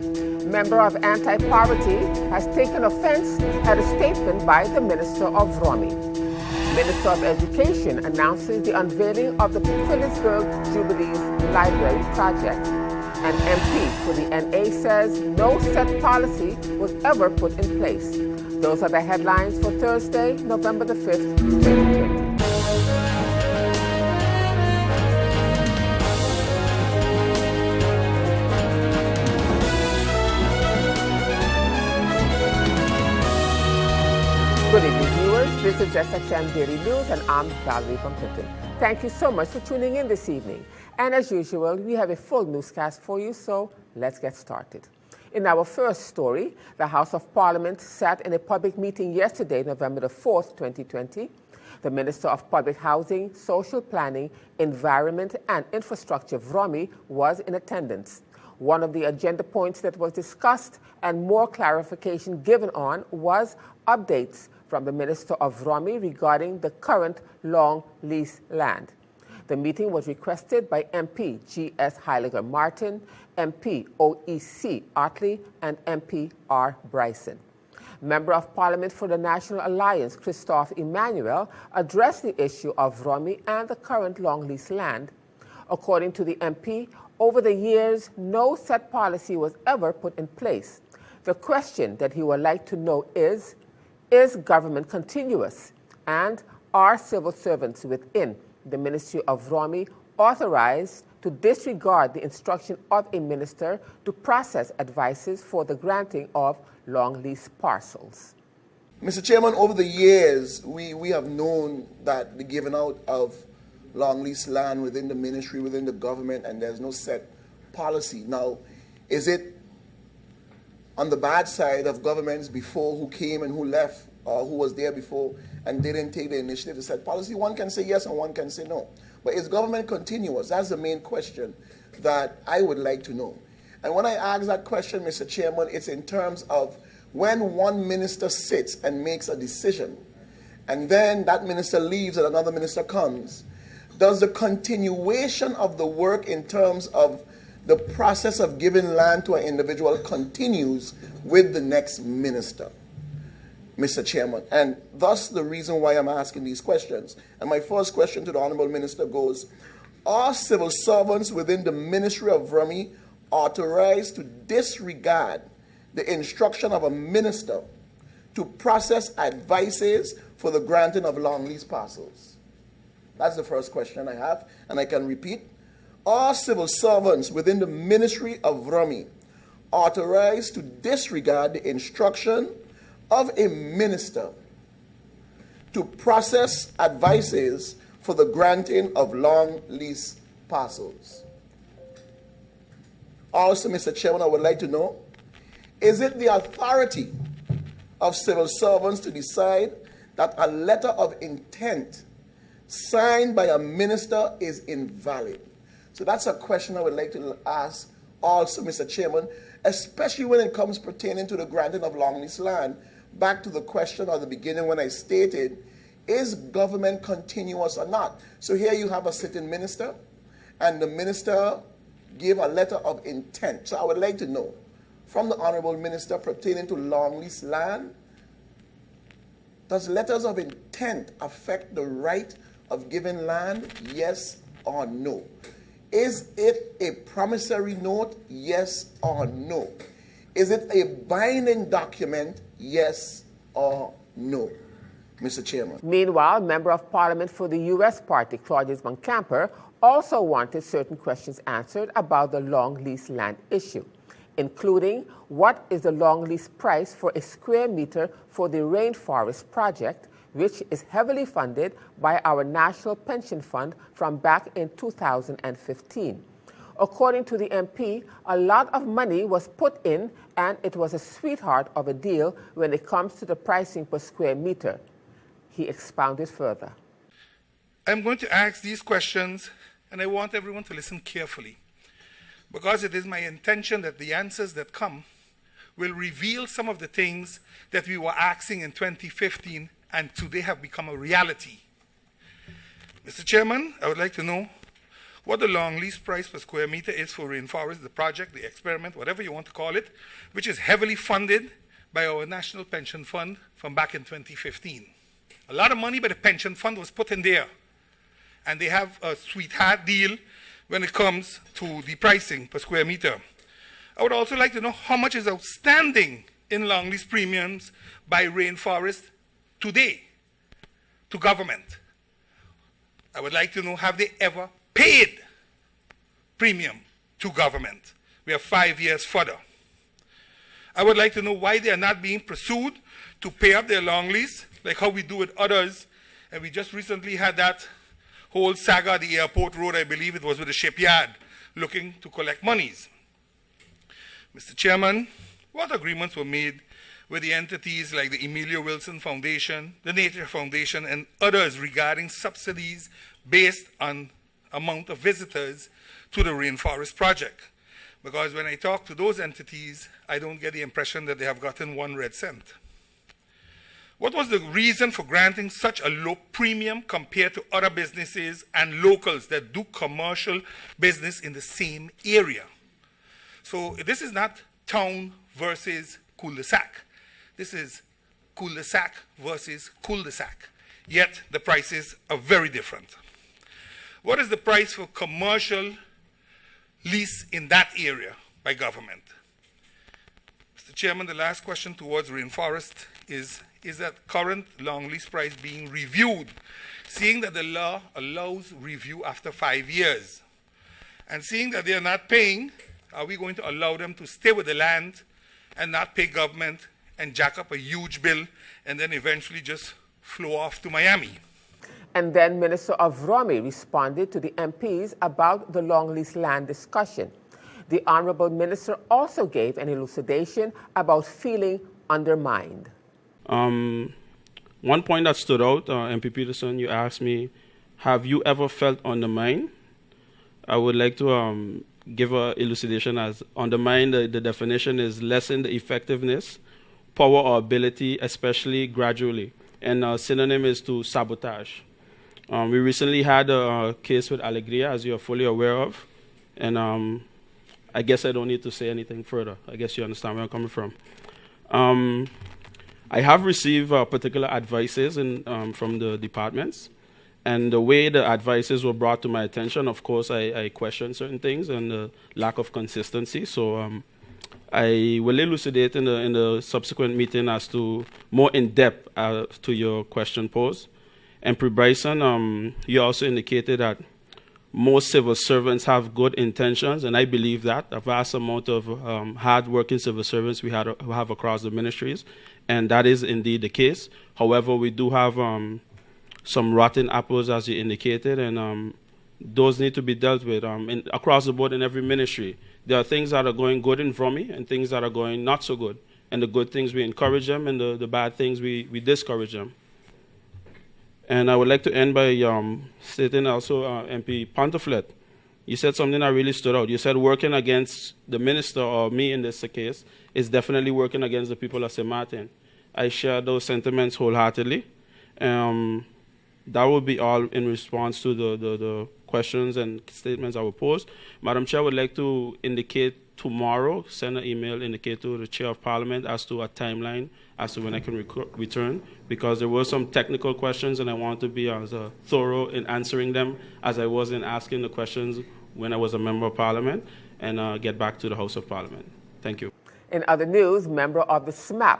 Member of Anti-Poverty has taken offense at a statement by the Minister of Romy. Minister of Education announces the unveiling of the Phillipsburg Jubilees Library project. An MP for the NA says no set policy was ever put in place. Those are the headlines for Thursday, November the 5th, 2020. Good evening, viewers. This is SXM Daily News, and I'm Valerie from Clinton. Thank you so much for tuning in this evening. And as usual, we have a full newscast for you, so let's get started. In our first story, the House of Parliament sat in a public meeting yesterday, November the 4th, 2020. The Minister of Public Housing, Social Planning, Environment and Infrastructure, Romy, was in attendance. One of the agenda points that was discussed and more clarification given on was updates from the Minister of Romy regarding the current long lease land. The meeting was requested by MP G.S. Heiliger Martin, MP O.E.C. Otley, and MP R. Bryson. Member of Parliament for the National Alliance, Christophe Emmanuel, addressed the issue of Romy and the current long lease land. According to the MP, over the years, no set policy was ever put in place. The question that he would like to know is government continuous? And are civil servants within the Ministry of Romy authorized to disregard the instruction of a minister to process advices for the granting of long lease parcels? Mr. Chairman, over the years, we have known that the giving out of long lease land within the ministry, within the government, and there's no set policy. Now, is it on the bad side of governments before who came and who left, or who was there before and didn't take the initiative to set policy? One can say yes and one can say no. But is government continuous? That's the main question that I would like to know. And when I ask that question, Mr. Chairman, it's in terms of when one minister sits and makes a decision, and then that minister leaves and another minister comes, does the continuation of the work in terms of the process of giving land to an individual continues with the next minister, Mr. Chairman? And thus the reason why I'm asking these questions. And my first question to the Honorable Minister goes, are civil servants within the Ministry of Romy authorized to disregard the instruction of a minister to process advices for the granting of long lease parcels? That's the first question I have, and I can repeat. Are civil servants within the Ministry of Romy authorized to disregard the instruction of a minister to process advices for the granting of long lease parcels? Also, Mr. Chairman, I would like to know, is it the authority of civil servants to decide that a letter of intent signed by a minister is invalid? So that's a question I would like to ask also, Mr. Chairman, especially when it comes pertaining to the granting of long lease land. Back to the question at the beginning when I stated, is government continuous or not? So here you have a sitting minister, and the minister gave a letter of intent. So I would like to know from the Honorable Minister pertaining to long lease land, does letters of intent affect the right of giving land? Yes or no? Is it a promissory note? Yes or no? Is it a binding document? Yes or no, Mr. Chairman? Meanwhile, Member of Parliament for the U.S. Party, Claudius Moncamper, also wanted certain questions answered about the long lease land issue, including what is the long lease price for a square meter for the Rainforest Project, which is heavily funded by our National Pension Fund from back in 2015. According to the MP, a lot of money was put in, and it was a sweetheart of a deal when it comes to the pricing per square meter. He expounded further. I'm going to ask these questions, and I want everyone to listen carefully, because it is my intention that the answers that come will reveal some of the things that we were asking in 2015 and today have become a reality. Mr. Chairman, I would like to know, what the long lease price per square meter is for Rainforest, the project, the experiment, whatever you want to call it, which is heavily funded by our National Pension Fund from back in 2015. A lot of money by the pension fund was put in there. And they have a sweetheart deal when it comes to the pricing per square meter. I would also like to know how much is outstanding in long lease premiums by Rainforest today to government. I would like to know, have they ever paid premium to government? We are 5 years further. I would like to know why they are not being pursued to pay up their long lease, like how we do with others. And we just recently had that whole saga at the airport road, I believe it was with the shipyard, looking to collect monies. Mr. Chairman, what agreements were made with the entities like the Emilio Wilson Foundation, the Nature Foundation, and others regarding subsidies based on amount of visitors to the Rainforest Project? Because when I talk to those entities, I don't get the impression that they have gotten 1 red cent. What was the reason for granting such a low premium compared to other businesses and locals that do commercial business in the same area? So this is not town versus cul-de-sac. This is cul-de-sac versus cul-de-sac. Yet the prices are very different. What is the price for commercial lease in that area by government? Mr. Chairman, the last question towards Rainforest is that current long lease price being reviewed, seeing that the law allows review after 5 years? And seeing that they are not paying, are we going to allow them to stay with the land and not pay government and jack up a huge bill and then eventually just flow off to Miami? And then Minister Avrami responded to the MPs about the long lease land discussion. The Honorable Minister also gave an elucidation about feeling undermined. One point that stood out, MP Peterson, you asked me, have you ever felt undermined? I would like to give an elucidation as undermine. The definition is lessen the effectiveness, power or ability, especially gradually. And synonym is to sabotage. We recently had a case with Alegria, as you are fully aware of. And I guess I don't need to say anything further. I guess you understand where I'm coming from. I have received particular advices from the departments. And the way the advices were brought to my attention, of course, I questioned certain things and the lack of consistency. So I will elucidate in the subsequent meeting as to more in depth to your question posed. And Pre Bryson, you also indicated that most civil servants have good intentions, and I believe that. A vast amount of hard-working civil servants we have across the ministries, and that is indeed the case. However, we do have some rotten apples, as you indicated, and those need to be dealt with across the board in every ministry. There are things that are going good in Vromi and things that are going not so good. And the good things, we encourage them, and the bad things, we discourage them. And I would like to end by stating also, MP Ponteflet, you said something that really stood out. You said working against the minister, or me in this case, is definitely working against the people of St. Martin. I share those sentiments wholeheartedly. That will be all in response to the questions and statements I will pose. Madam Chair, I would like to indicate tomorrow, send an email, indicate to the Chair of Parliament as to a timeline as to when I can return, because there were some technical questions and I want to be as thorough in answering them as I was in asking the questions when I was a member of Parliament, and get back to the House of Parliament. Thank you. In other news, member of the SMAP,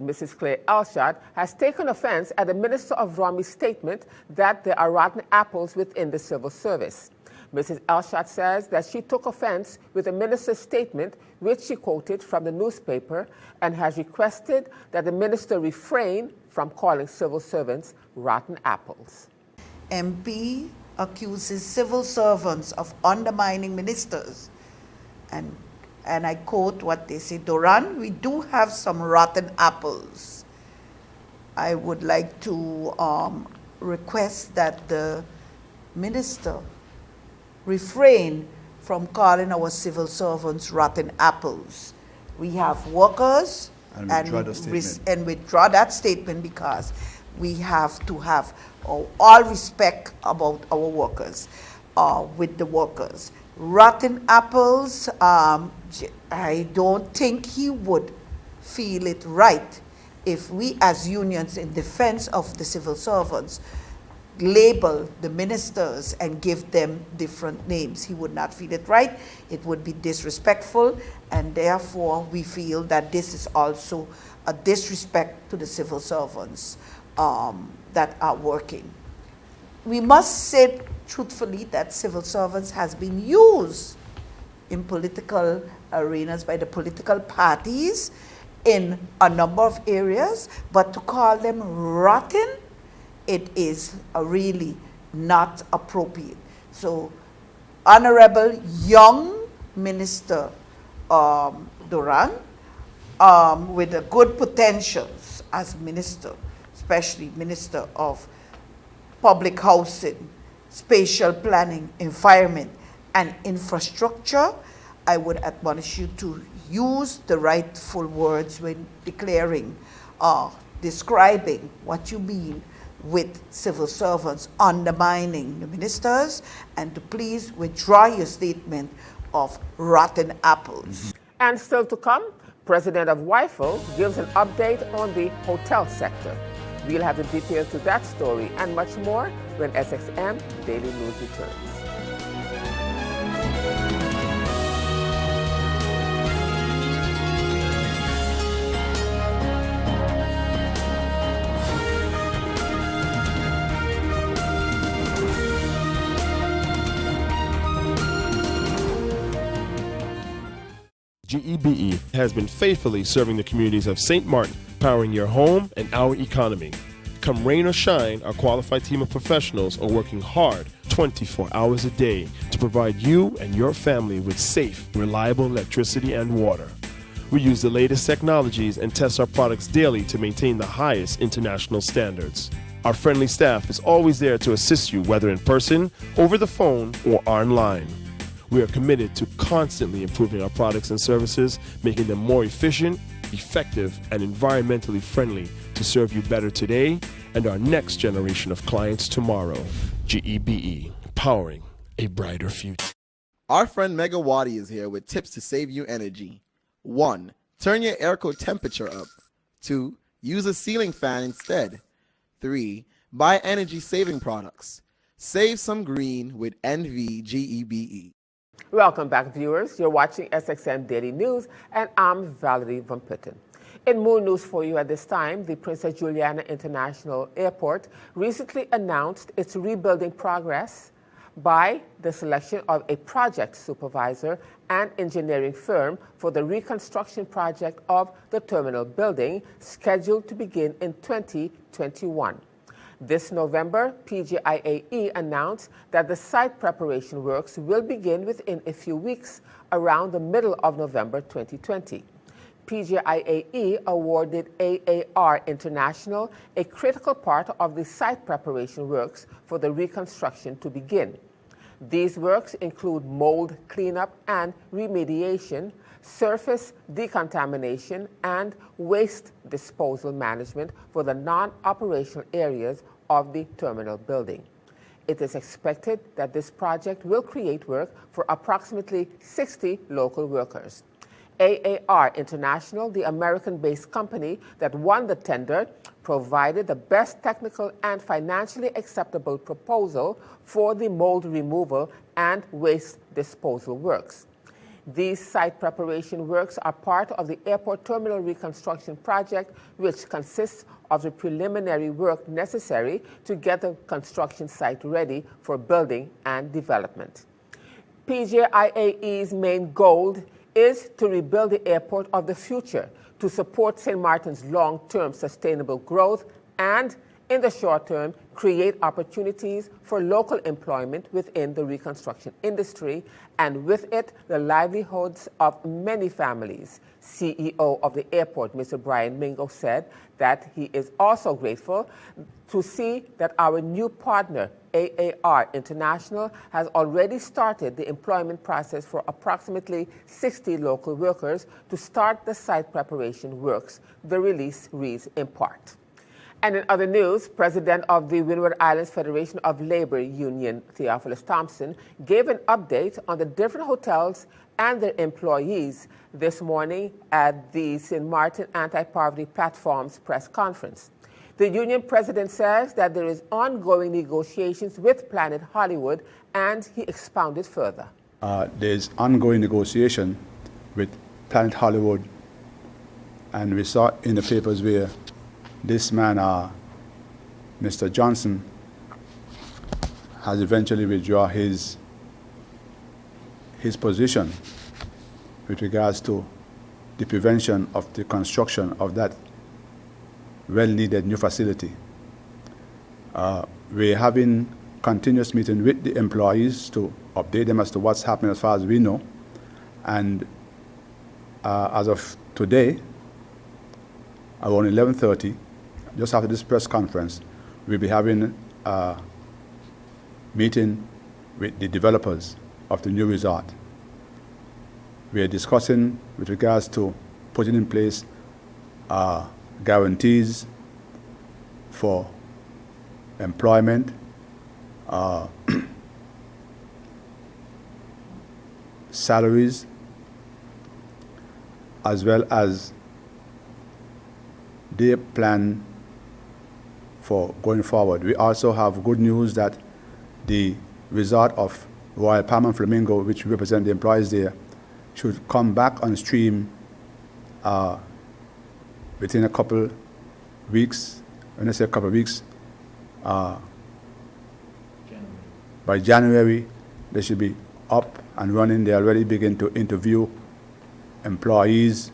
Mrs. Claire Elshad, has taken offense at the Minister of Vromi's statement that there are rotten apples within the civil service. Mrs. Elshad says that she took offense with the minister's statement, which she quoted from the newspaper, and has requested that the minister refrain from calling civil servants rotten apples. MP accuses civil servants of undermining ministers. And I quote what they say, Doran, we do have some rotten apples. I would like to request that the minister refrain from calling our civil servants rotten apples. We have workers, and withdraw that statement, because we have to have all respect about our workers. with the workers. Rotten apples, I don't think he would feel it right if we as unions in defense of the civil servants label the ministers and give them different names. He would not feel it right. It would be disrespectful, and therefore we feel that this is also a disrespect to the civil servants that are working. We must say truthfully that civil servants has been used in political arenas by the political parties in a number of areas, but to call them rotten, it is really not appropriate. So, Honorable young Minister Duran, with the good potentials as minister, especially Minister of Public Housing, Spatial Planning, Environment, and Infrastructure, I would admonish you to use the rightful words when declaring, describing what you mean with civil servants undermining the ministers, and to please withdraw your statement of rotten apples. And still to come, President of WIFO gives an update on the hotel sector. We'll have the details to that story and much more when SXM Daily News returns. GEBE has been faithfully serving the communities of St. Martin, powering your home and our economy. Come rain or shine, our qualified team of professionals are working hard 24 hours a day to provide you and your family with safe, reliable electricity and water. We use the latest technologies and test our products daily to maintain the highest international standards. Our friendly staff is always there to assist you, whether in person, over the phone, or online. We are committed to constantly improving our products and services, making them more efficient, effective, and environmentally friendly to serve you better today and our next generation of clients tomorrow. GEBE, powering a brighter future. Our friend Megawati is here with tips to save you energy. 1. Turn your airco temperature up. 2. Use a ceiling fan instead. 3. Buy energy-saving products. Save some green with NVGEBE. Welcome back, viewers. You're watching SXM Daily News, and I'm Valerie Van Putten. In more news for you at this time, the Princess Juliana International Airport recently announced its rebuilding progress by the selection of a project supervisor and engineering firm for the reconstruction project of the terminal building, scheduled to begin in 2021. This November, PGIAE announced that the site preparation works will begin within a few weeks, around the middle of November 2020. PGIAE awarded AAR International a critical part of the site preparation works for the reconstruction to begin. These works include mold cleanup and remediation, surface decontamination, and waste disposal management for the non-operational areas of the terminal building. It is expected that this project will create work for approximately 60 local workers. AAR International, the American-based company that won the tender, provided the best technical and financially acceptable proposal for the mold removal and waste disposal works. These site preparation works are part of the airport terminal reconstruction project, which consists of the preliminary work necessary to get the construction site ready for building and development. PGIAE's main goal is to rebuild the airport of the future to support St. Martin's long-term sustainable growth and, in the short term, create opportunities for local employment within the reconstruction industry, and with it, the livelihoods of many families. CEO of the airport, Mr. Brian Mingo, said that he is also grateful to see that our new partner, AAR International, has already started the employment process for approximately 60 local workers to start the site preparation works. The release reads in part. And in other news, President of the Windward Islands Federation of Labor Union, Theophilus Thompson, gave an update on the different hotels and their employees this morning at the St. Martin Anti-Poverty Platform's press conference. The union president says that there is ongoing negotiations with Planet Hollywood, and he expounded further. There's ongoing negotiation with Planet Hollywood, and we saw in the papers where this man, Mr. Johnson, has eventually withdrawn his position with regards to the prevention of the construction of that well-needed new facility. We're having continuous meeting with the employees to update them as to what's happening as far as we know. And as of today, around 11:30, just after this press conference, we'll be having a meeting with the developers of the new resort. We are discussing with regards to putting in place guarantees for employment, salaries, as well as their plan for going forward. We also have good news that the resort of Royal Palm and Flamingo, which represent the employees there, should come back on stream within a couple weeks. When I say a couple of weeks, by January, they should be up and running. They already begin to interview employees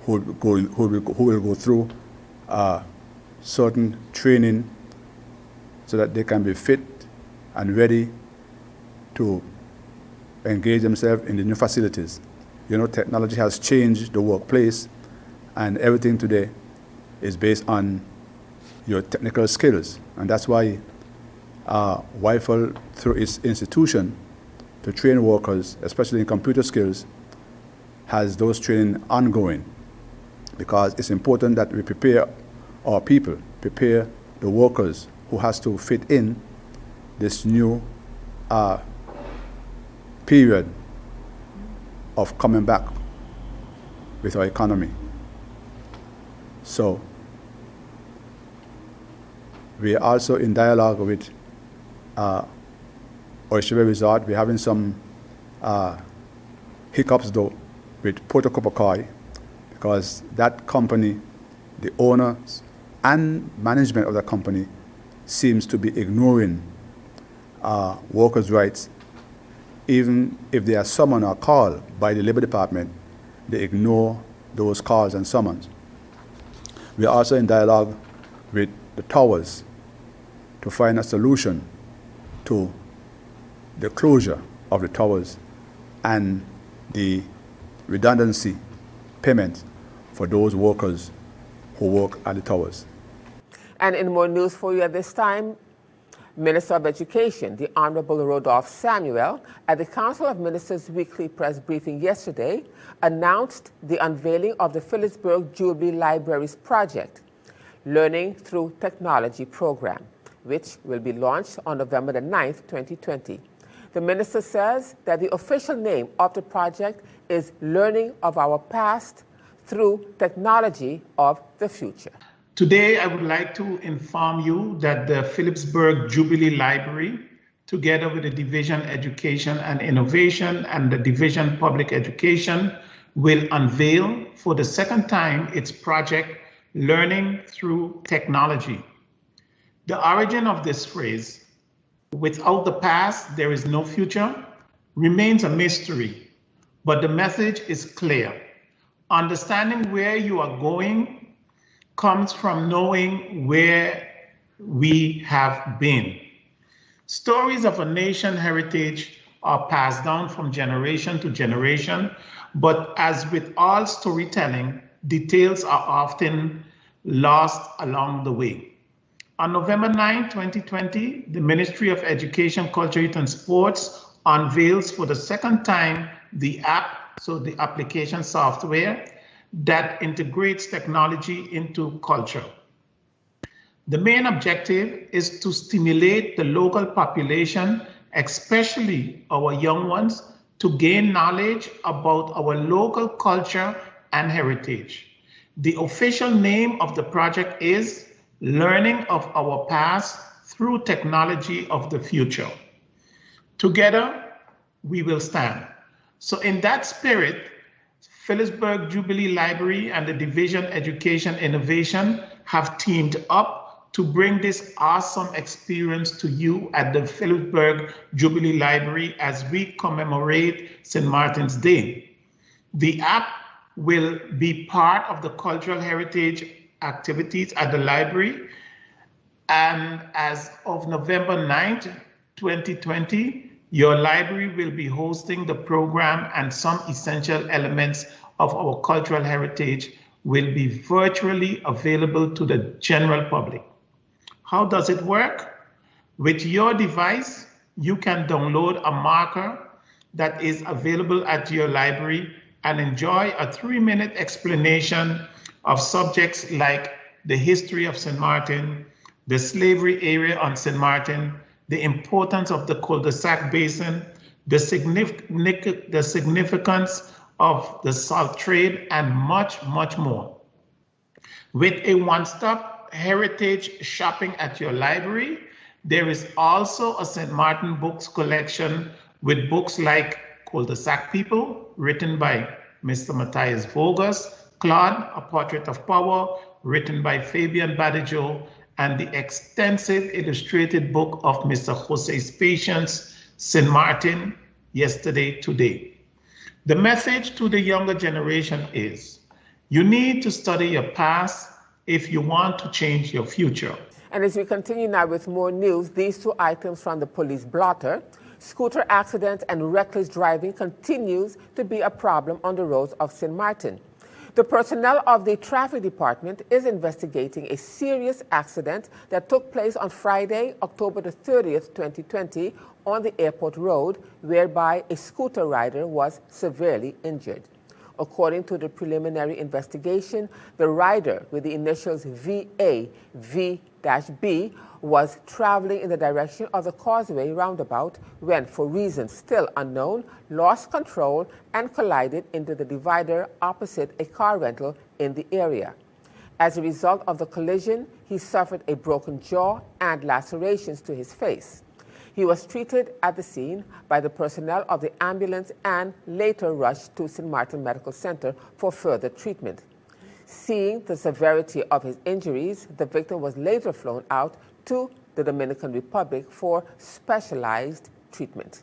who will go through certain training so that they can be fit and ready to engage themselves in the new facilities. You know, technology has changed the workplace, and everything today is based on your technical skills. And that's why WIFL, through its institution to train workers, especially in computer skills, has those training ongoing, because it's important that we prepare our people, prepare the workers who has to fit in this new period of coming back with our economy. So we are also in dialogue with Oyster Bay Resort. We're having some hiccups though with Puerto Copacoy, because that company, the owners and management of that company, seems to be ignoring workers' rights. Even if they are summoned or called by the Labor Department, they ignore those calls and summons. We are also in dialogue with the towers to find a solution to the closure of the towers and the redundancy payment for those workers who work at the towers. And in more news for you at this time, Minister of Education, the Honorable Rodolphe Samuel, at the Council of Ministers weekly press briefing yesterday, announced the unveiling of the Phillipsburg Jubilee Libraries project, Learning Through Technology program, which will be launched on November the 9th, 2020. The minister says that the official name of the project is Learning of Our Past Through Technology of the Future. Today, I would like to inform you that the Phillipsburg Jubilee Library, together with the Division Education and Innovation and the Division Public Education, will unveil for the second time its project, Learning Through Technology. The origin of this phrase, without the past, there is no future, remains a mystery, but the message is clear. Understanding where you are going comes from knowing where we have been. Stories of a nation heritage are passed down from generation to generation, but as with all storytelling, details are often lost along the way. On November 9, 2020, the Ministry of Education, Culture, Youth and Sports unveils for the second time the app, so the application software, that integrates technology into culture. The main objective is to stimulate the local population, especially our young ones, to gain knowledge about our local culture and heritage. The official name of the project is Learning of Our Past Through Technology of the Future. Together, we will stand. So in that spirit, Phillipsburg Jubilee Library and the Division Education Innovation have teamed up to bring this awesome experience to you at the Phillipsburg Jubilee Library as we commemorate St. Martin's Day. The app will be part of the cultural heritage activities at the library, and as of November 9th, 2020, your library will be hosting the program, and some essential elements of our cultural heritage will be virtually available to the general public. How does it work? With your device, you can download a marker that is available at your library and enjoy a 3-minute explanation of subjects like the history of St. Martin, the slavery area on St. Martin, the importance of the cul-de-sac basin, the significance of the salt trade, and much, much more. With a one-stop heritage shopping at your library, there is also a St. Martin books collection with books like Cul-de-sac People, written by Mr. Matthias Vogus, Claude, A Portrait of Power, written by Fabian Badigeau, and the extensive illustrated book of Mr. Jose Patience, St. Martin, Yesterday, Today. The message to the younger generation is, you need to study your past if you want to change your future. And as we continue now with more news, these two items from the police blotter: scooter accidents and reckless driving continues to be a problem on the roads of St. Martin. The personnel of the traffic department is investigating a serious accident that took place on Friday, October the 30th, 2020, on the airport road, whereby a scooter rider was severely injured. According to the preliminary investigation, the rider with the initials VA, V-B, was traveling in the direction of the Causeway roundabout when, for reasons still unknown, lost control and collided into the divider opposite a car rental in the area. As a result of the collision, he suffered a broken jaw and lacerations to his face. He was treated at the scene by the personnel of the ambulance and later rushed to St. Martin Medical Center for further treatment. Seeing the severity of his injuries, the victim was later flown out to the Dominican Republic for specialized treatment.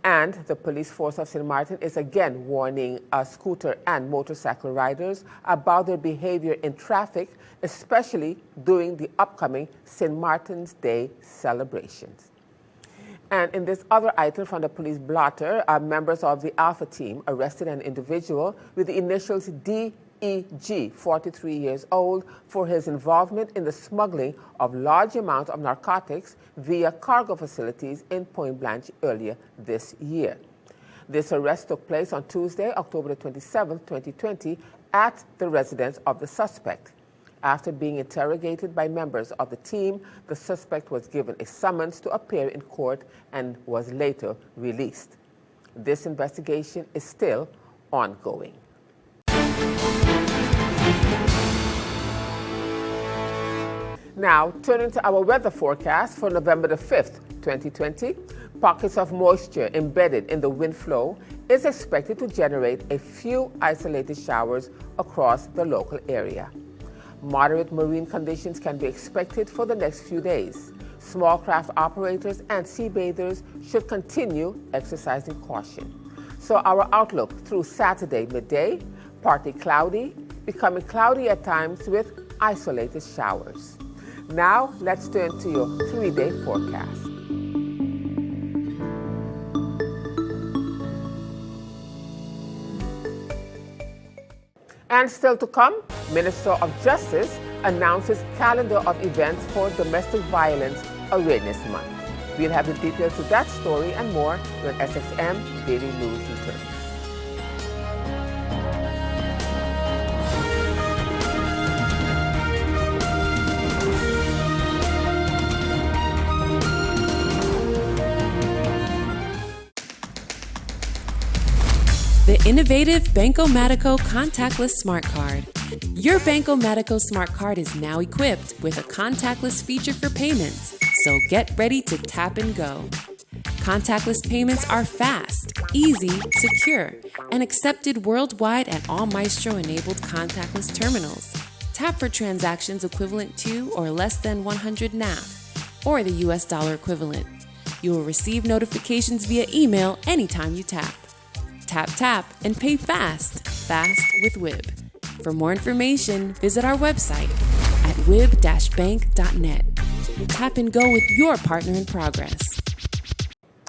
And the police force of St. Martin is again warning scooter and motorcycle riders about their behavior in traffic, especially during the upcoming St. Martin's Day celebrations. And in this other item from the police blotter, members of the Alpha team arrested an individual with the initials DEG, 43 years old, for his involvement in the smuggling of large amounts of narcotics via cargo facilities in Point Blanche earlier this year. This arrest took place on Tuesday, October 27, 2020, at the residence of the suspect. After being interrogated by members of the team, the suspect was given a summons to appear in court and was later released. This investigation is still ongoing. Now, turning to our weather forecast for November the 5th, 2020, pockets of moisture embedded in the wind flow is expected to generate a few isolated showers across the local area. Moderate marine conditions can be expected for the next few days. Small craft operators and sea bathers should continue exercising caution. So our outlook through Saturday midday: partly cloudy, becoming cloudy at times with isolated showers. Now let's turn to your 3-day forecast. And still to come, Minister of Justice announces calendar of events for Domestic Violence Awareness Month. We'll have the details to that story and more when SXM Daily News returns. innovative Banco Matico contactless smart card. Your Banco Matico smart card is now equipped with a contactless feature for payments, so get ready to tap and go. Contactless payments are fast, easy, secure, and accepted worldwide at all Maestro-enabled contactless terminals. Tap for transactions equivalent to or less than 100 NAF, or the US dollar equivalent. You will receive notifications via email anytime you tap. Tap, tap, and pay fast. Fast with WIB. For more information, visit our website at wib-bank.net. Tap and go with your partner in progress.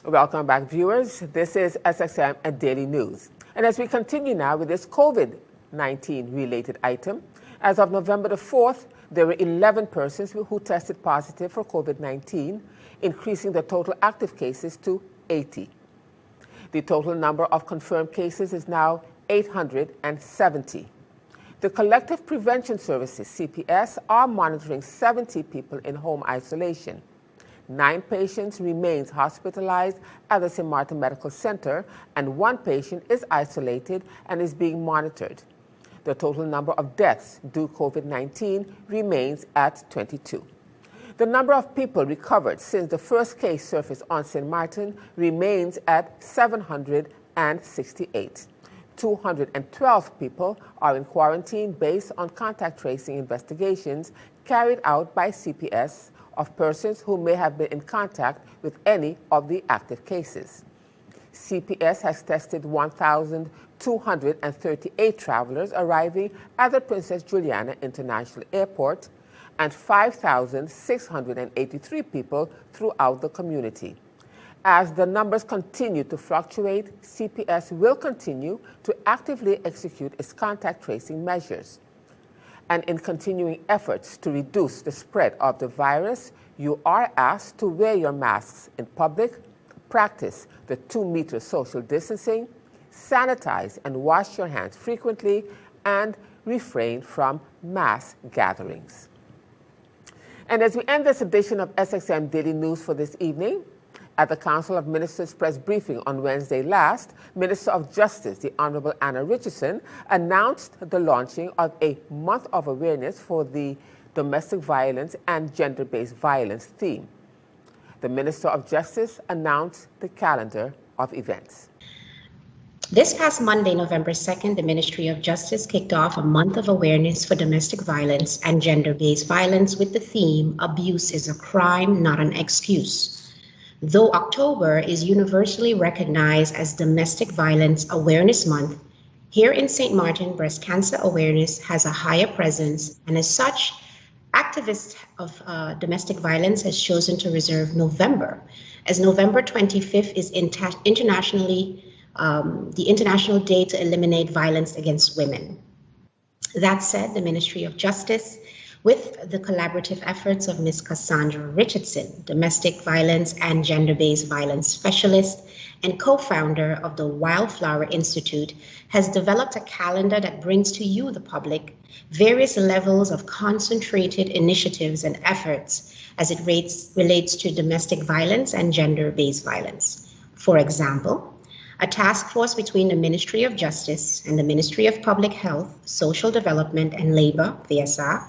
Welcome back, viewers. This is SXM and Daily News. And as we continue now with this COVID-19 related item, as of November the 4th, there were 11 persons who tested positive for COVID-19, increasing the total active cases to 80. The total number of confirmed cases is now 870. The Collective Prevention Services, CPS, are monitoring 70 people in home isolation. 9 patients remains hospitalized at the St. Martin Medical Center, and 1 patient is isolated and is being monitored. The total number of deaths due to COVID-19 remains at 22. The number of people recovered since the first case surfaced on St. Martin remains at 768. 212 people are in quarantine based on contact tracing investigations carried out by CPS of persons who may have been in contact with any of the active cases. CPS has tested 1,238 travelers arriving at the Princess Juliana International Airport and 5,683 people throughout the community. As the numbers continue to fluctuate, CPS will continue to actively execute its contact tracing measures. And in continuing efforts to reduce the spread of the virus, you are asked to wear your masks in public, practice the 2-meter social distancing, sanitize and wash your hands frequently, and refrain from mass gatherings. And as we end this edition of SXM Daily News for this evening, at the Council of Ministers press briefing on Wednesday last, Minister of Justice, the Honorable Anna Richardson, announced the launching of a month of awareness for the domestic violence and gender-based violence theme. The Minister of Justice announced the calendar of events. This past Monday, November 2nd, the Ministry of Justice kicked off a month of awareness for domestic violence and gender-based violence with the theme, Abuse is a Crime, Not an Excuse. Though October is universally recognized as Domestic Violence Awareness Month, here in St. Martin, breast cancer awareness has a higher presence, and as such, activists of domestic violence has chosen to reserve November, as November 25th is internationally the International Day to Eliminate Violence Against Women. That said, the Ministry of Justice, with the collaborative efforts of Ms. Cassandra Richardson, domestic violence and gender-based violence specialist and co-founder of the Wildflower Institute, has developed a calendar that brings to you, the public, various levels of concentrated initiatives and efforts as it relates to domestic violence and gender-based violence. For example, a task force between the Ministry of Justice and the Ministry of Public Health, Social Development and Labor, VSR,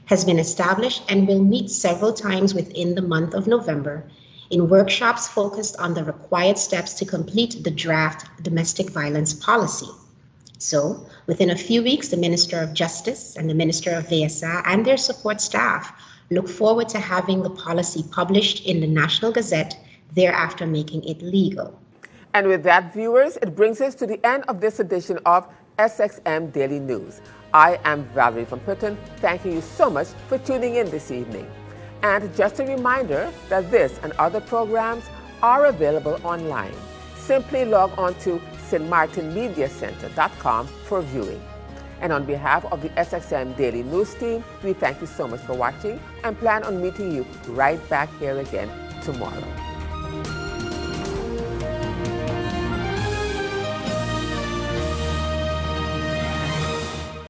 has been established and will meet several times within the month of November in workshops focused on the required steps to complete the draft domestic violence policy. So, within a few weeks, the Minister of Justice and the Minister of VSR and their support staff look forward to having the policy published in the National Gazette, thereafter making it legal. And with that, viewers, it brings us to the end of this edition of SXM Daily News. I am Valerie Van Putten, thanking you so much for tuning in this evening. And just a reminder that this and other programs are available online. Simply log on to stmartinmediacenter.com for viewing. And on behalf of the SXM Daily News team, we thank you so much for watching and plan on meeting you right back here again tomorrow.